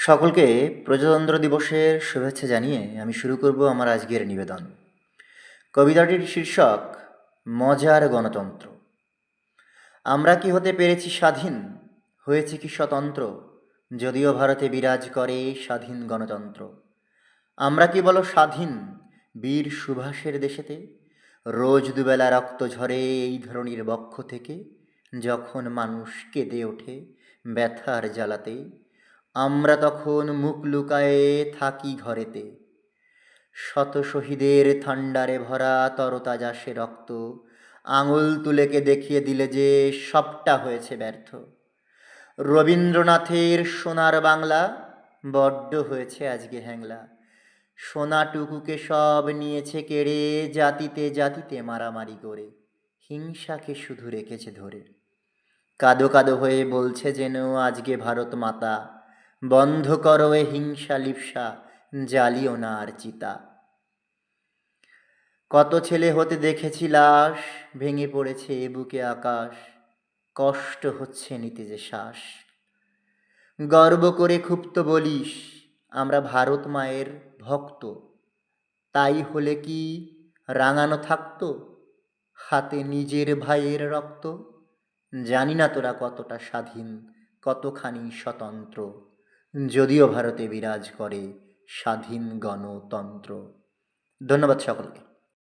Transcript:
সকলকে প্রজাতন্ত্র দিবসের শুভেচ্ছা জানিয়ে আমি শুরু করব আমার আজকের নিবেদন। কবিতাটির শীর্ষক মজার গণতন্ত্র। আমরা কি হতে পেরেছি স্বাধীন, হয়েছে কি স্বতন্ত্র, যদিও ভারতে বিরাজ করে স্বাধীন গণতন্ত্র। আমরা কি বলো স্বাধীন বীর সুভাষের দেশেতে, রোজ দুবেলা রক্ত ঝরে এই ধরনীর বক্ষ থেকে, যখন মানুষ কেঁদে ওঠে ব্যথার জ্বালাতে, আমরা তখন মুখ লুকায়ে থাকি ঘরেতে। শত শহীদের থান্ডারে ভরা তরতাজা সে রক্ত আঙুল তুলেকে দেখিয়ে দিলে যে সবটা হয়েছে ব্যর্থ। রবীন্দ্রনাথের সোনার বাংলা বড্ড হয়েছে আজকে হ্যাংলা। সোনাটুকুকে সব নিয়েছে কেড়ে, জাতিতে জাতিতে মারামারি করে, হিংসাকে শুধু রেখেছে ধরে। কাদো কাদো হয়ে বলছে যেন আজকে ভারত মাতা, বন্ধ করো এ হিংসা লিপ্সা, জ্বালিও না আর চিতা। কত ছেলে হতে দেখেছি লাশ, ভেঙে পড়েছে এ বুকে আকাশ, কষ্ট হচ্ছে নিতে যে শ্বাস। গর্ব করে খুব তো বলিস আমরা ভারত মায়ের ভক্ত, তাই হলে কি রাঙানো থাকতো হাতে নিজের ভাইয়ের রক্ত। জানি না তোরা কতটা স্বাধীন, কতখানি স্বতন্ত্র, যদিও ভারতে বিরাজ করে স্বাধীন গণতন্ত্র। ধন্যবাদ সকলকে।